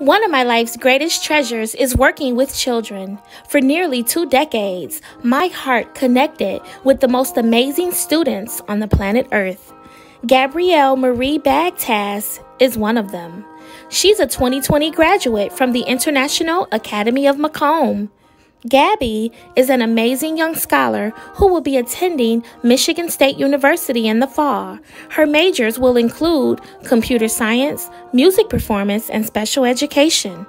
One of my life's greatest treasures is working with children. For nearly 2 decades, my heart connected with the most amazing students on the planet Earth. Gabrielle Marie Bagtaz is one of them. She's a 2020 graduate from the International Academy of Macomb. Gabby is an amazing young scholar who will be attending Michigan State University in the fall. Her majors will include computer science, music performance, and special education.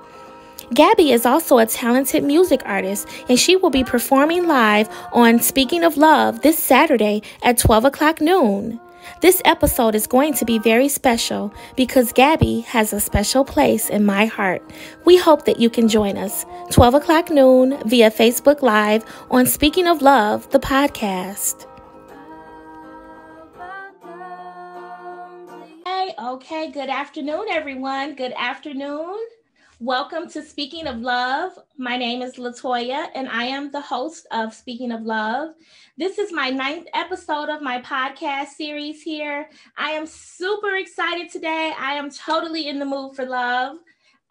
Gabby is also a talented music artist, and she will be performing live on Speaking of Love this Saturday at 12 o'clock noon. This episode is going to be very special because Gabby has a special place in my heart. We hope that you can join us 12 o'clock noon via Facebook Live on Speaking of Love, the podcast. Okay, good afternoon, everyone. Good afternoon. Welcome to Speaking of Love. My name is Latoya, and I am the host of Speaking of Love. This is my 9th episode of my podcast series here. I am super excited today. I am totally in the mood for love.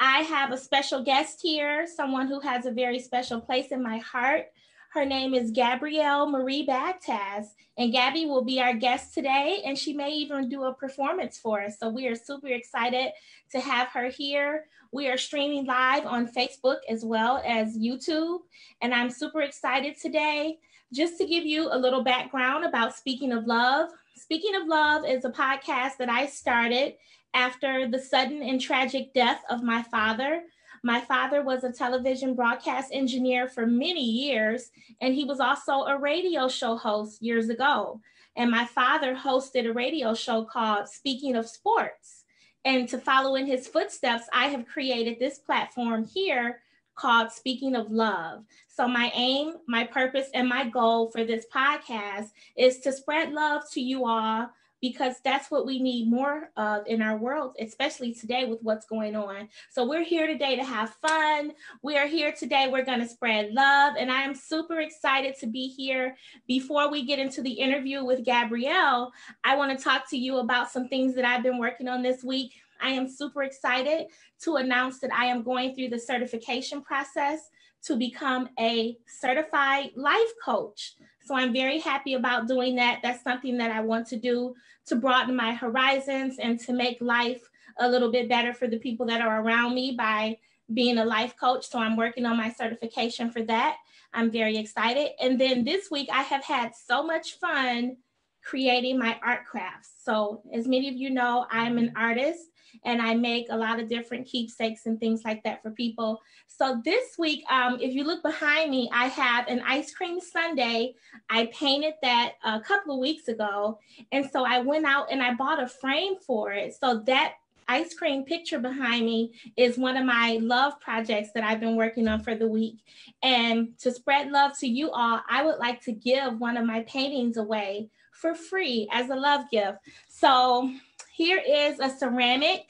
I have a special guest here, someone who has a very special place in my heart. Her name is Gabrielle Marie Bagtaz, and Gabby will be our guest today, and she may even do a performance for us. So we are super excited to have her here. We are streaming live on Facebook as well as YouTube, and I'm super excited today. Just to give you a little background about Speaking of Love. Speaking of Love is a podcast that I started after the sudden and tragic death of my father. My father was a television broadcast engineer for many years, and he was also a radio show host years ago. And my father hosted a radio show called Speaking of Sports. And to follow in his footsteps, I have created this platform here called Speaking of Love. So my aim, my purpose, and my goal for this podcast is to spread love to you all, because that's what we need more of in our world, especially today with what's going on. So we're here today to have fun. We are here today. We're going to spread love. And I am super excited to be here. Before we get into the interview with Gabrielle, I want to talk to you about some things that I've been working on this week. I am super excited to announce that I am going through the certification process to become a certified life coach. So I'm very happy about doing that. That's something that I want to do to broaden my horizons and to make life a little bit better for the people that are around me by being a life coach. So I'm working on my certification for that. I'm very excited. And then this week I have had so much fun creating my art crafts. So as many of you know, I'm an artist and I make a lot of different keepsakes and things like that for people. So this week, if you look behind me, I have an ice cream sundae. I painted that a couple of weeks ago. And so I went out and I bought a frame for it. So that ice cream picture behind me is one of my love projects that I've been working on for the week. And to spread love to you all, I would like to give one of my paintings away for free as a love gift. So here is a ceramic.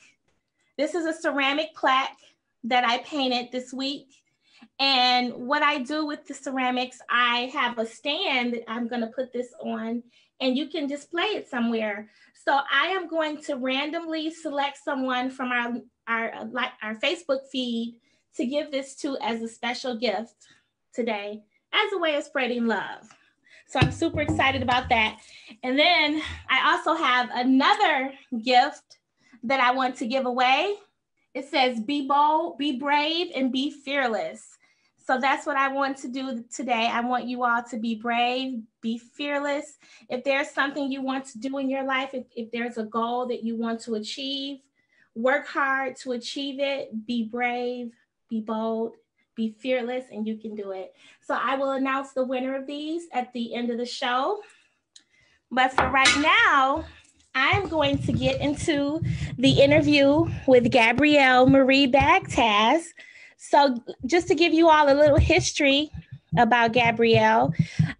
This is a ceramic plaque that I painted this week. And what I do with the ceramics, I have a stand that I'm going to put this on, and you can display it somewhere. So I am going to randomly select someone from our Facebook feed to give this to as a special gift today as a way of spreading love. So I'm super excited about that. And then I also have another gift that I want to give away. It says, be bold, be brave, and be fearless. So that's what I want to do today. I want you all to be brave, be fearless. If there's something you want to do in your life, if there's a goal that you want to achieve, work hard to achieve it. Be brave, be bold, be fearless, and you can do it. So I will announce the winner of these at the end of the show. But for right now, I'm going to get into the interview with Gabrielle Marie Bagtaz. So just to give you all a little history about Gabrielle,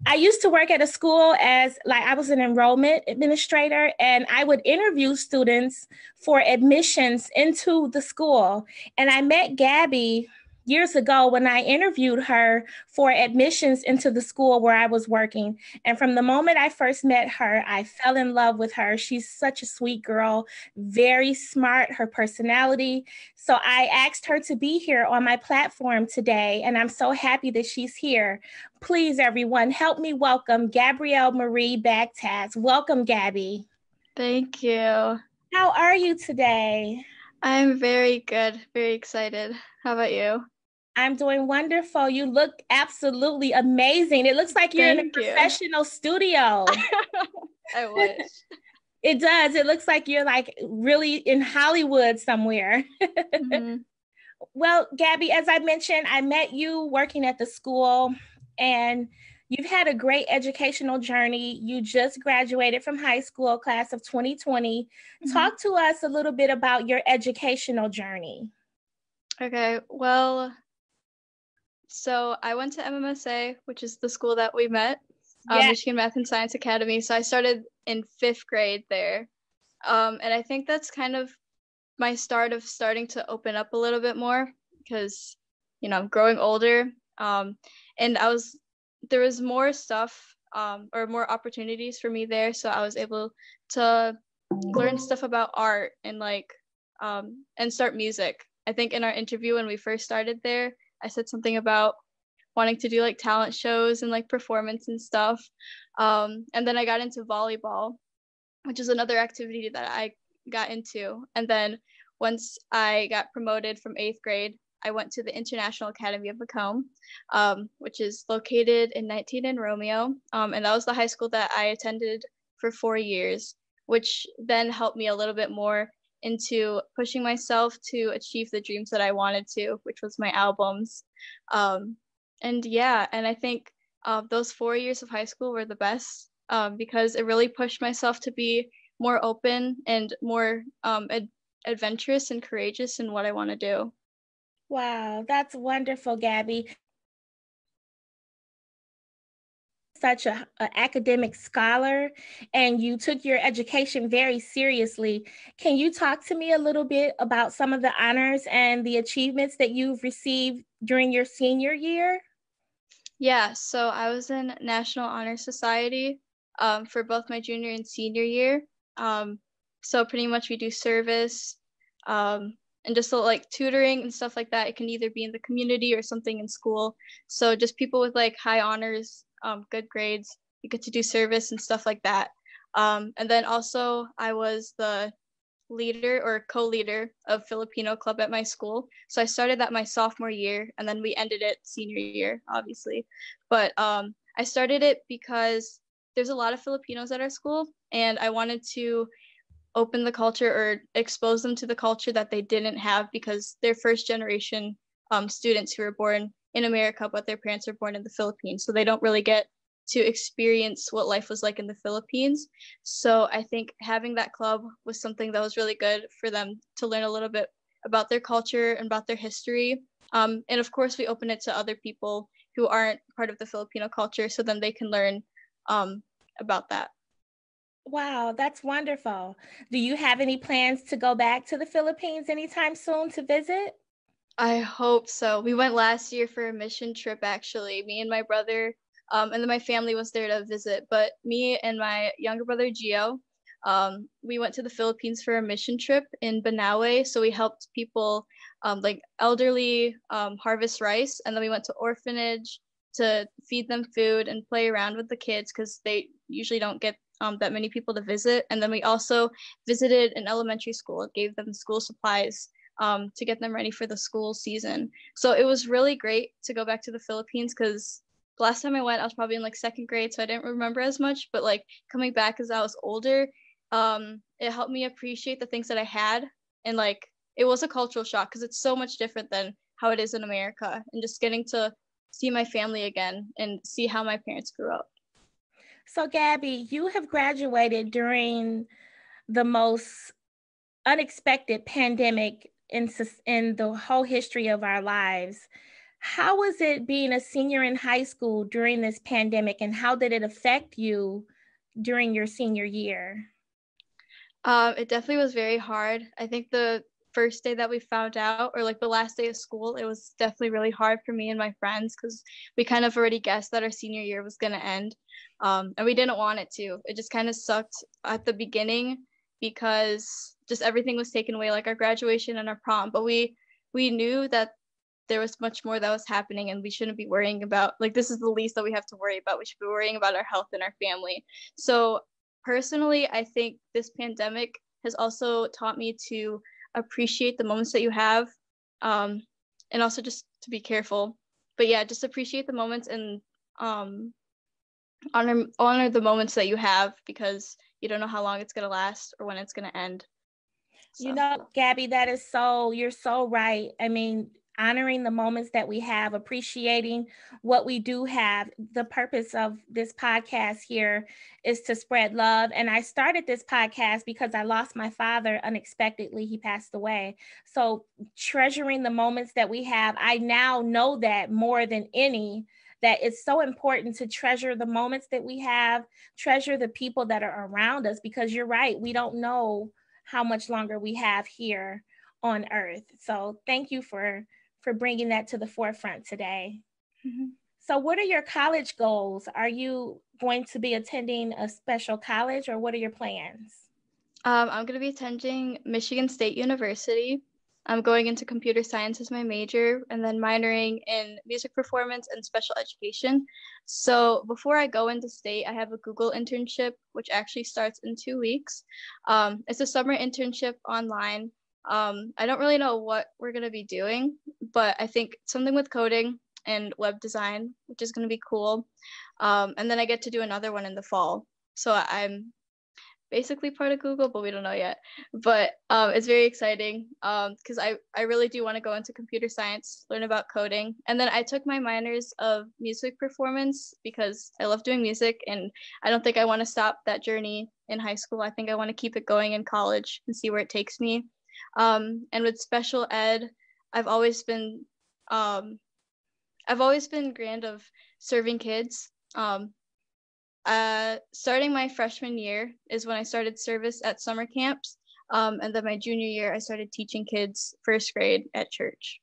I used to work at a school I was an enrollment administrator, and I would interview students for admissions into the school. And I met Gabby years ago when I interviewed her for admissions into the school where I was working. And from the moment I first met her, I fell in love with her. She's such a sweet girl, very smart, her personality. So I asked her to be here on my platform today, and I'm so happy that she's here. Please, everyone, help me welcome Gabrielle Marie Bagtaz. Welcome, Gabby. Thank you. How are you today? I'm very good, very excited. How about you? I'm doing wonderful. You look absolutely amazing. It looks like you're in a Thank you. professional studio. I wish. It does. It looks like you're like really in Hollywood somewhere. Mm-hmm. Well, Gabby, as I mentioned, I met you working at the school, and you've had a great educational journey. You just graduated from high school, class of 2020. Mm-hmm. Talk to us a little bit about your educational journey. Okay, well, so I went to MMSA, which is the school that we met, Michigan Math and Science Academy. So I started in 5th grade there. And I think that's kind of my start of starting to open up a little bit more because, I'm growing older. And there was more stuff or more opportunities for me there. So I was able to learn stuff about art and and start music. I think in our interview when we first started there, I said something about wanting to do like talent shows and like performance and stuff. And then I got into volleyball, which is another activity that I got into. And then once I got promoted from 8th grade, I went to the International Academy of Macomb, which is located in 19 and Romeo. And that was the high school that I attended for 4 years, which then helped me a little bit more into pushing myself to achieve the dreams that I wanted to, which was my albums. And I think those 4 years of high school were the best because it really pushed myself to be more open and more adventurous and courageous in what I want to do. Wow, that's wonderful, Gabby. Such an academic scholar, and you took your education very seriously. Can you talk to me a little bit about some of the honors and the achievements that you've received during your senior year? Yeah, so I was in National Honor Society for both my junior and senior year. So pretty much we do service and just like tutoring and stuff like that. It can either be in the community or something in school. So just people with like high honors, good grades, you get to do service and stuff like that. And then also I was the leader or co-leader of Filipino club at my school. So I started that my sophomore year, and then we ended it senior year, obviously. But I started it because there's a lot of Filipinos at our school, and I wanted to open the culture or expose them to the culture that they didn't have because they're first generation students who were born in America, but their parents were born in the Philippines. So they don't really get to experience what life was like in the Philippines. So I think having that club was something that was really good for them to learn a little bit about their culture and about their history. And of course, we open it to other people who aren't part of the Filipino culture so then they can learn about that. Wow, that's wonderful. Do you have any plans to go back to the Philippines anytime soon to visit? I hope so. We went last year for a mission trip, actually. Me and my brother, and then my family was there to visit. But me and my younger brother, Gio, we went to the Philippines for a mission trip in Banawe. So we helped people, like elderly, harvest rice. And then we went to orphanage to feed them food and play around with the kids because they usually don't get that many people to visit. And then we also visited an elementary school, gave them school supplies to get them ready for the school season. So it was really great to go back to the Philippines because last time I went, I was probably in like 2nd grade, so I didn't remember as much. But like coming back as I was older, it helped me appreciate the things that I had. And like it was a cultural shock because it's so much different than how it is in America. And just getting to see my family again and see how my parents grew up. So Gabby, you have graduated during the most unexpected pandemic in the whole history of our lives. How was it being a senior in high school during this pandemic, and how did it affect you during your senior year? It definitely was very hard. I think the first day that we found out, or like the last day of school, it was definitely really hard for me and my friends because we kind of already guessed that our senior year was going to end. And we didn't want it to. It just kind of sucked at the beginning because just everything was taken away, like our graduation and our prom. But we knew that there was much more that was happening, and we shouldn't be worrying about, like, this is the least that we have to worry about. We should be worrying about our health and our family. So personally, I think this pandemic has also taught me to appreciate the moments that you have, and also just to be careful. But yeah, just appreciate the moments and honor the moments that you have, because you don't know how long it's going to last or when it's going to end. So. You know, Gabby, you're so right. I mean, honoring the moments that we have, appreciating what we do have. The purpose of this podcast here is to spread love. And I started this podcast because I lost my father unexpectedly. He passed away. So treasuring the moments that we have, I now know that more than any, that it's so important to treasure the moments that we have, treasure the people that are around us, because you're right, we don't know how much longer we have here on earth. So thank you for bringing that to the forefront today. Mm-hmm. So what are your college goals? Are you going to be attending a special college, or what are your plans? I'm going to be attending Michigan State University. I'm going into computer science as my major, and then minoring in music performance and special education. So before I go into state, I have a Google internship, which actually starts in 2 weeks. It's a summer internship online. I don't really know what we're going to be doing, but I think something with coding and web design, which is going to be cool. And then I get to do another one in the fall. So I'm basically part of Google, but we don't know yet. But it's very exciting because I really do want to go into computer science, learn about coding. And then I took my minors of music performance because I love doing music, and I don't think I want to stop that journey in high school. I think I want to keep it going in college and see where it takes me. And with special ed, I've always been grand of serving kids. Starting my freshman year is when I started service at summer camps. And then my junior year, I started teaching kids first grade at church.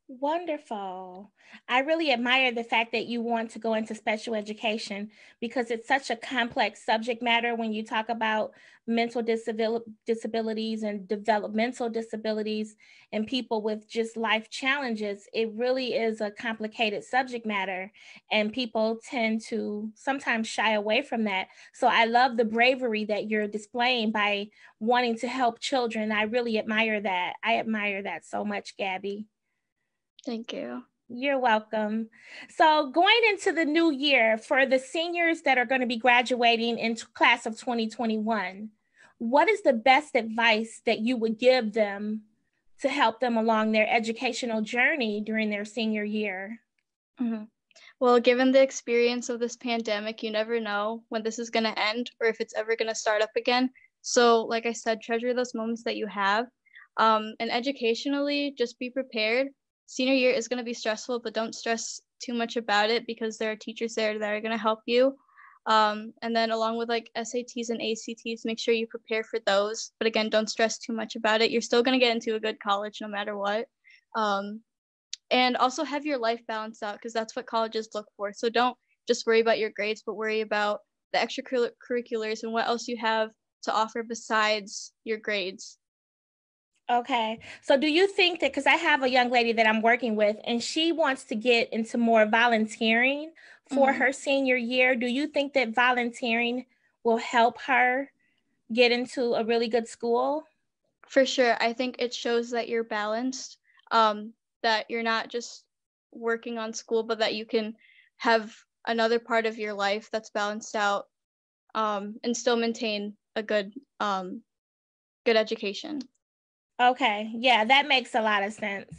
Wonderful. I really admire the fact that you want to go into special education, because it's such a complex subject matter when you talk about mental disabilities and developmental disabilities and people with just life challenges. It really is a complicated subject matter, and people tend to sometimes shy away from that. So I love the bravery that you're displaying by wanting to help children. I really admire that. I admire that so much, Gabby. Thank you. You're welcome. So going into the new year, for the seniors that are going to be graduating in class of 2021, what is the best advice that you would give them to help them along their educational journey during their senior year? Mm-hmm. Well, given the experience of this pandemic, you never know when this is going to end or if it's ever going to start up again. So like I said, treasure those moments that you have. And educationally, just be prepared. Senior year is going to be stressful, but don't stress too much about it, because there are teachers there that are going to help you. And then along with like SATs and ACTs, make sure you prepare for those. But again, don't stress too much about it. You're still going to get into a good college no matter what. And also have your life balanced out, because that's what colleges look for. So don't just worry about your grades, but worry about the extracurriculars and what else you have to offer besides your grades. Okay. So do you think that, because I have a young lady that I'm working with, and she wants to get into more volunteering for her senior year, do you think that volunteering will help her get into a really good school? For sure. I think it shows that you're balanced, that you're not just working on school, but that you can have another part of your life that's balanced out, and still maintain a good education. Okay. Yeah, that makes a lot of sense.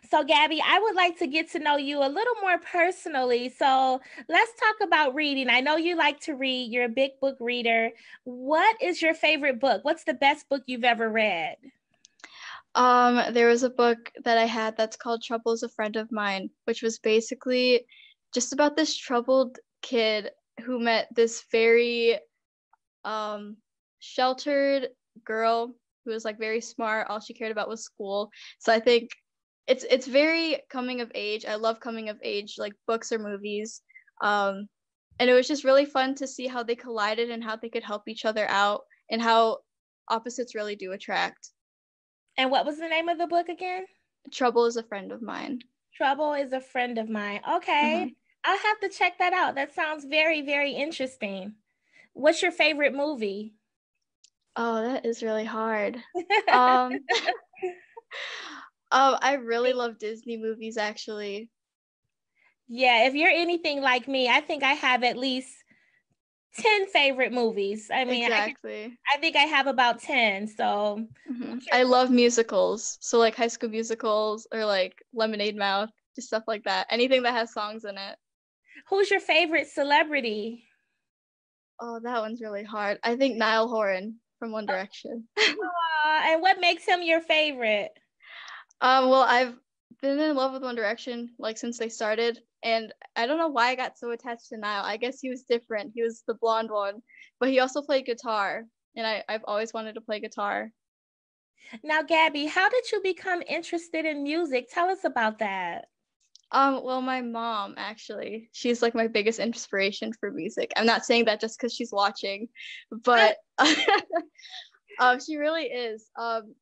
So Gabby, I would like to get to know you a little more personally. So let's talk about reading. I know you like to read. You're a big book reader. What is your favorite book? What's the best book you've ever read? There was a book that I had that's called Trouble is a Friend of Mine, which was basically just about this troubled kid who met this very sheltered girl who was like very smart. All she cared about was school. So I think it's very coming of age. I love coming of age, like books or movies. And it was just really fun to see how they collided and how they could help each other out and how opposites really do attract. And what was the name of the book again? Trouble is a Friend of Mine. Trouble is a Friend of Mine. Okay. Mm-hmm. I'll have to check that out. That sounds very, very interesting. What's your favorite movie? Oh, that is really hard. um, I really love Disney movies, actually. Yeah, if you're anything like me, I think I have at least 10 favorite movies. I mean, exactly. I think I have about 10. So I love musicals. So like High School Musicals or like Lemonade Mouth, just stuff like that. Anything that has songs in it. Who's your favorite celebrity? Oh, that one's really hard. I think Niall Horan from One Direction. And what makes him your favorite? Well, I've been in love with One Direction like since they started, and I don't know why I got so attached to Niall. I guess he was different. He was the blonde one, but he also played guitar, and I've always wanted to play guitar. Now, Gabby, how did you become interested in music? Tell us about that. Well, my mom actually, she's like my biggest inspiration for music. I'm not saying that just because she's watching, but she really is.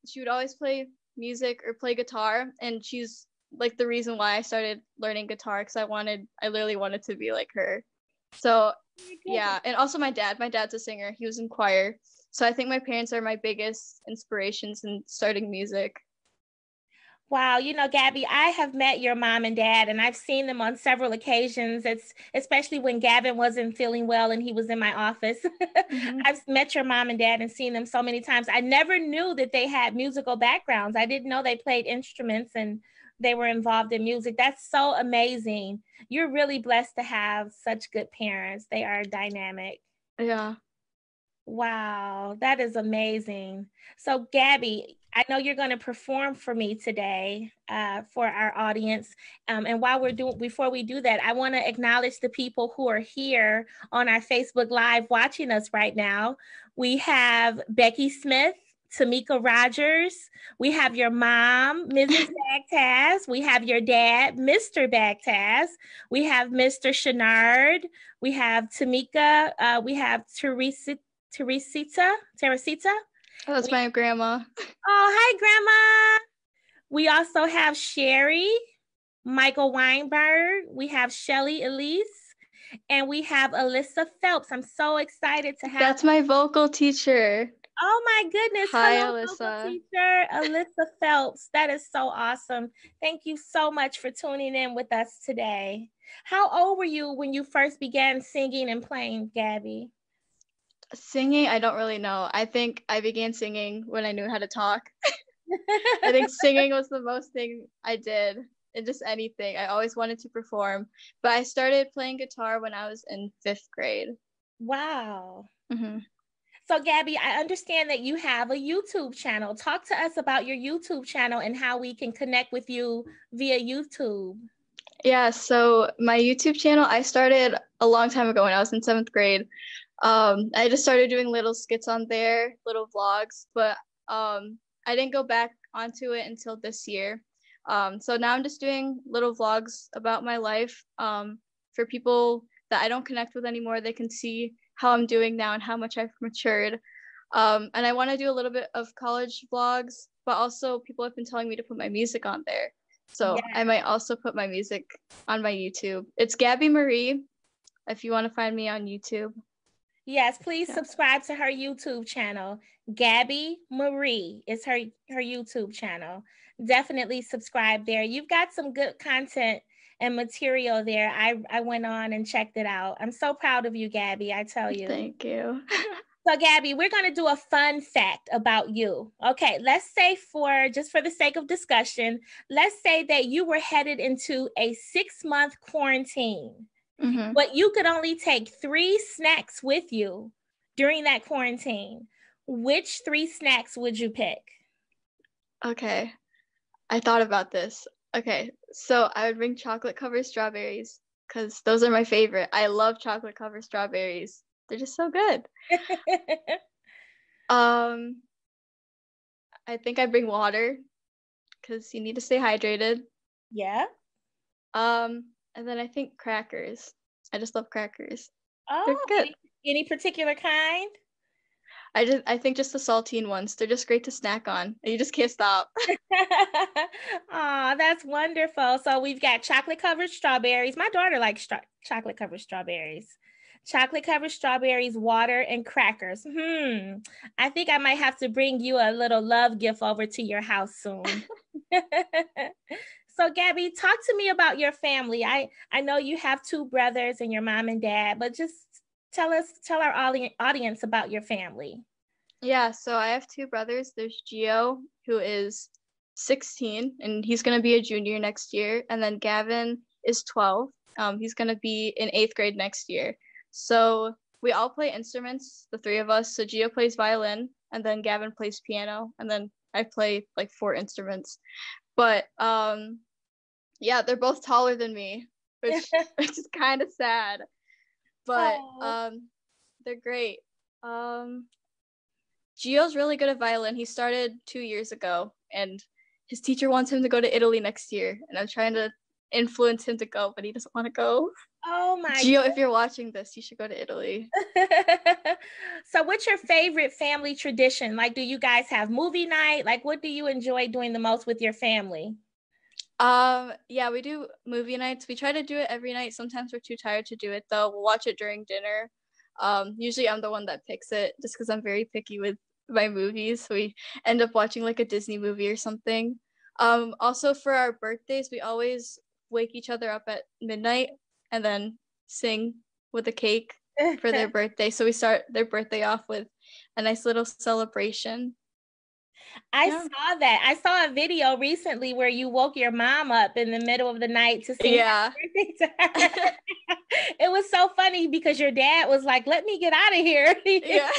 She would always play music or play guitar, and she's like the reason why I started learning guitar because I literally wanted to be like her. So yeah, and also my dad's a singer. He was in choir. So I think my parents are my biggest inspirations in starting music. Wow, Gabby, I have met your mom and dad, and I've seen them on several occasions. It's especially when Gavin wasn't feeling well and he was in my office. Mm-hmm. I've met your mom and dad and seen them so many times. I never knew that they had musical backgrounds. I didn't know they played instruments and they were involved in music. That's so amazing. You're really blessed to have such good parents. They are dynamic. Yeah. Wow, that is amazing. So, Gabby, I know you're going to perform for me today for our audience. And before we do that, I want to acknowledge the people who are here on our Facebook Live watching us right now. We have Becky Smith, Tamika Rogers. We have your mom, Mrs. Bagtaz. We have your dad, Mr. Bagtaz. We have Mr. Chenard. We have Tamika. We have Teresita. Oh, that's my grandma. Oh, hi, Grandma. We also have Sherry, Michael Weinberg. We have Shelly Elise, and we have Alyssa Phelps. I'm so excited to have. That's my vocal teacher. Oh my goodness. Hi, hello, Alyssa. Vocal teacher, Alyssa Phelps. That is so awesome. Thank you so much for tuning in with us today. How old were you when you first began singing and playing, Gabby? Singing, I don't really know. I think I began singing when I knew how to talk. I think singing was the most thing I did in just anything. I always wanted to perform, but I started playing guitar when I was in 5th grade. Wow. Mm-hmm. So, Gabby, I understand that you have a YouTube channel. Talk to us about your YouTube channel and how we can connect with you via YouTube. Yeah, so my YouTube channel, I started a long time ago when I was in 7th grade. I just started doing little skits on there, little vlogs, but I didn't go back onto it until this year. So now I'm just doing little vlogs about my life for people that I don't connect with anymore. They can see how I'm doing now and how much I've matured. And I want to do a little bit of college vlogs, but also people have been telling me to put my music on there. So I might also put my music on my YouTube. It's Gabby Marie, if you want to find me on YouTube. Yes, please subscribe to her YouTube channel. Gabby Marie is her YouTube channel. Definitely subscribe there. You've got some good content and material there. I went on and checked it out. I'm so proud of you, Gabby, I tell you. Thank you. So, Gabby, we're going to do a fun fact about you. Okay, let's say just for the sake of discussion, let's say that you were headed into a 6-month quarantine. Mm-hmm. But you could only take 3 snacks with you during that quarantine. Which 3 snacks would you pick? Okay, I thought about this. Okay, so I would bring chocolate covered strawberries because those are my favorite. I love chocolate covered strawberries. They're just so good. I think I bring water because you need to stay hydrated. Yeah. And then I think crackers. I just love crackers. They're Oh, good. any particular kind? I think just the saltine ones. They're just great to snack on. And you just can't stop. Aw, that's wonderful. So we've got chocolate covered strawberries. My daughter likes chocolate covered strawberries. Chocolate covered strawberries, water, and crackers. I think I might have to bring you a little love gift over to your house soon. So Gabby, talk to me about your family. I know you have 2 brothers and your mom and dad, but just tell our audience about your family. Yeah, so I have 2 brothers. There's Gio, who is 16, and he's going to be a junior next year. And then Gavin is 12. He's going to be in 8th grade next year. So we all play instruments, the 3 of us. So Gio plays violin, and then Gavin plays piano, and then I play like 4 instruments. But yeah, they're both taller than me, which is kind of sad. But they're great. Gio's really good at violin. He started 2 years ago, and his teacher wants him to go to Italy next year. And I'm trying to influence him to go, but he doesn't want to go. Oh my Gio, if you're watching this, you should go to Italy. So what's your favorite family tradition? Like, do you guys have movie night? Like, what do you enjoy doing the most with your family? Yeah, we do movie nights. We try to do it every night. Sometimes we're too tired to do it though. We'll watch it during dinner. Usually I'm the one that picks it just because I'm very picky with my movies. So we end up watching like a Disney movie or something. Also for our birthdays, we always wake each other up at midnight and then sing with a cake for their birthday. So we start their birthday off with a nice little celebration. I saw that. I saw a video recently where you woke your mom up in the middle of the night to sing happy birthday to her. It was so funny because your dad was like, let me get out of here. Yeah.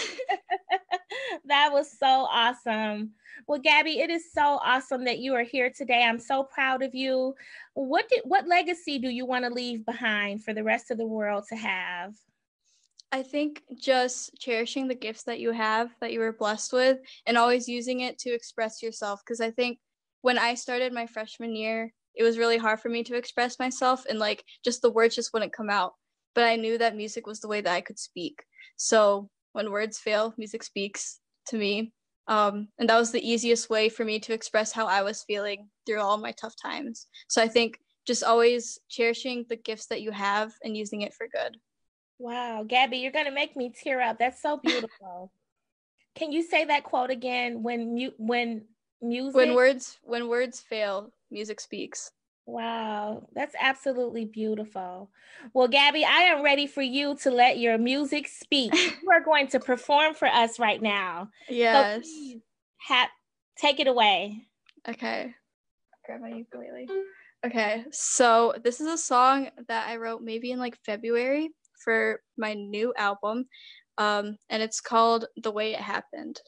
That was so awesome. Well, Gabby, it is so awesome that you are here today. I'm so proud of you. What legacy do you want to leave behind for the rest of the world to have? I think just cherishing the gifts that you have, that you were blessed with, and always using it to express yourself. Because I think when I started my freshman year, it was really hard for me to express myself, and like just the words just wouldn't come out. But I knew that music was the way that I could speak. So when words fail, music speaks to me. And that was the easiest way for me to express how I was feeling through all my tough times. So I think just always cherishing the gifts that you have and using it for good. Wow, Gabby, you're going to make me tear up. That's so beautiful. Can you say that quote again? When words fail, music speaks. Wow, that's absolutely beautiful. Well, Gabby, I am ready for you to let your music speak. You are going to perform for us right now. Yes. So please, take it away. Okay. Grab my ukulele. Okay, so this is a song that I wrote maybe in like February for my new album, and it's called The Way It Happened.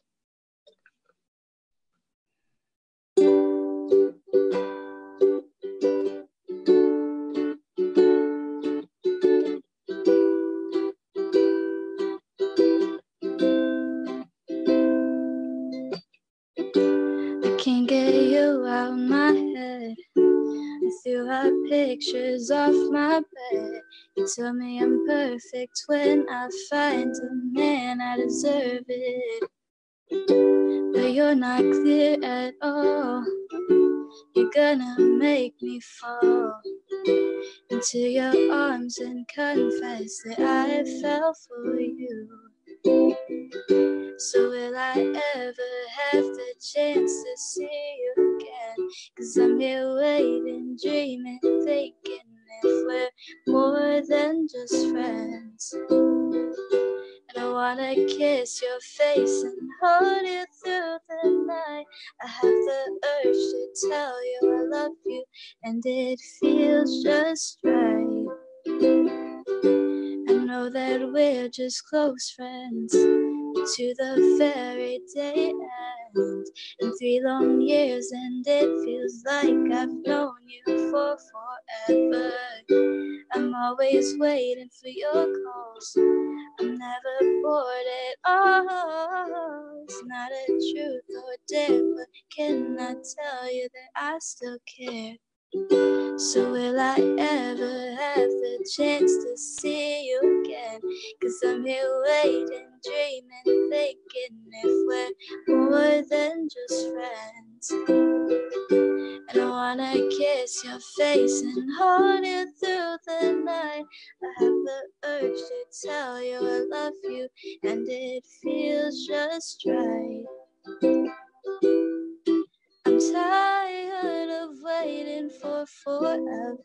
I can't get you out of my head. I threw out pictures off my bed. You tell me I'm perfect when I find a man I deserve it. But you're not clear at all. You're gonna make me fall into your arms and confess that I fell for you. So will I ever have the chance to see you again? 'Cause I'm here waiting, dreaming, thinking if we're more than just friends. And I wanna kiss your face and hold you through the night. I have the urge to tell you I love you, and it feels just right. I know that we're just close friends to the very day end. In 3 long years, and it feels like I've known you for forever. I'm always waiting for your calls. I'm never bored at all. It's not a truth or a dare, but can I tell you that I still care? So will I ever have the chance to see you again? 'Cause I'm here waiting, dreaming, thinking if we're more than just friends. And I wanna kiss your face and hold you through the night. I have the urge to tell you I love you, and it feels just right. I'm tired of waiting for forever.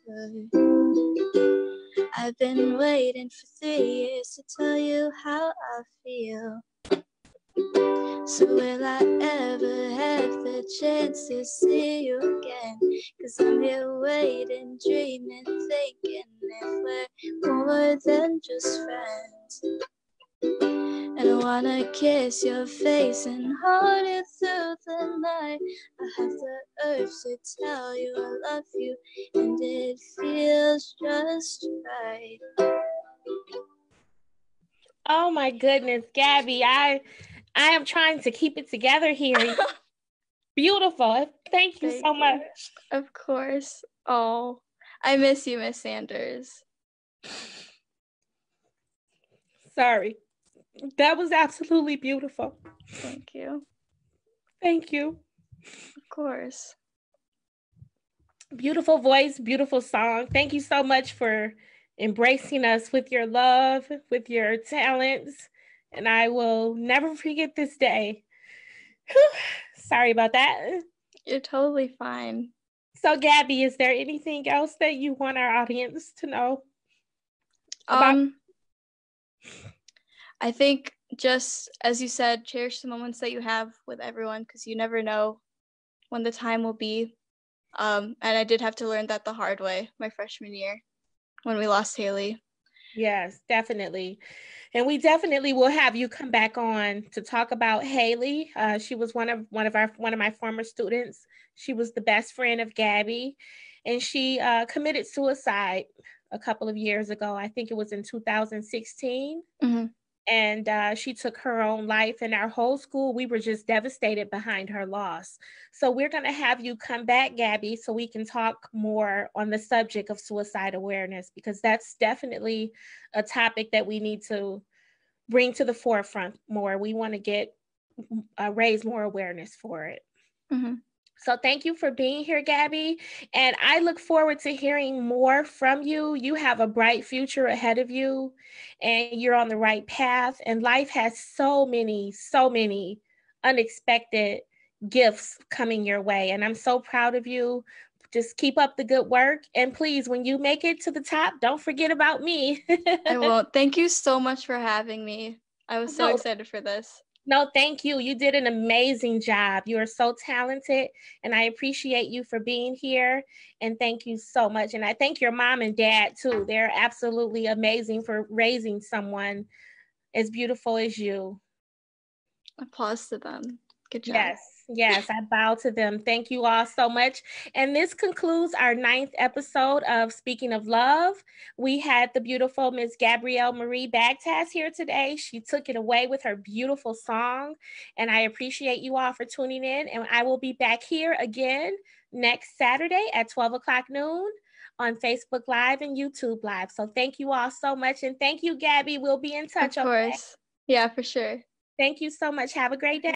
I've been waiting for 3 years to tell you how I feel. So will I ever have the chance to see you again? 'Cause I'm here waiting, dreaming, thinking if we're more than just friends. And I wanna kiss your face and hold you through the night. I have the urge to tell you I love you, and it feels just right. Oh my goodness, Gabby, I am trying to keep it together here. Beautiful. Thank you so much. Of course. Oh, I miss you, Miss Sanders. Sorry. That was absolutely beautiful. Thank you. Thank you. Of course. Beautiful voice, beautiful song. Thank you so much for embracing us with your love, with your talents, and I will never forget this day. Whew. Sorry about that. You're totally fine. So, Gabby, is there anything else that you want our audience to know about? I think just, as you said, cherish the moments that you have with everyone, because you never know when the time will be. And I did have to learn that the hard way my freshman year when we lost Haley. Yes, definitely. And we definitely will have you come back on to talk about Haley. She was one of my former students. She was the best friend of Gabby, and she committed suicide a couple of years ago. I think it was in 2016. Mm-hmm. And she took her own life, and our whole school, we were just devastated behind her loss. So we're going to have you come back, Gabby, so we can talk more on the subject of suicide awareness, because that's definitely a topic that we need to bring to the forefront more. We want to raise more awareness for it. Mm-hmm. So thank you for being here, Gabby. And I look forward to hearing more from you. You have a bright future ahead of you, and you're on the right path. And life has so many unexpected gifts coming your way. And I'm so proud of you. Just keep up the good work. And please, when you make it to the top, don't forget about me. I won't. Thank you so much for having me. I was so excited for this. No, thank you. You did an amazing job. You are so talented, and I appreciate you for being here. And thank you so much. And I thank your mom and dad too. They're absolutely amazing for raising someone as beautiful as you. Applause to them. Good job. Yes, I bow to them. Thank you all so much. And this concludes our 9th episode of Speaking of Love. We had the beautiful Miss Gabrielle Marie Bagtaz here today. She took it away with her beautiful song. And I appreciate you all for tuning in. And I will be back here again next Saturday at 12 o'clock noon on Facebook Live and YouTube Live. So thank you all so much. And thank you, Gabby. We'll be in touch. Of course. Okay? Yeah, for sure. Thank you so much. Have a great day.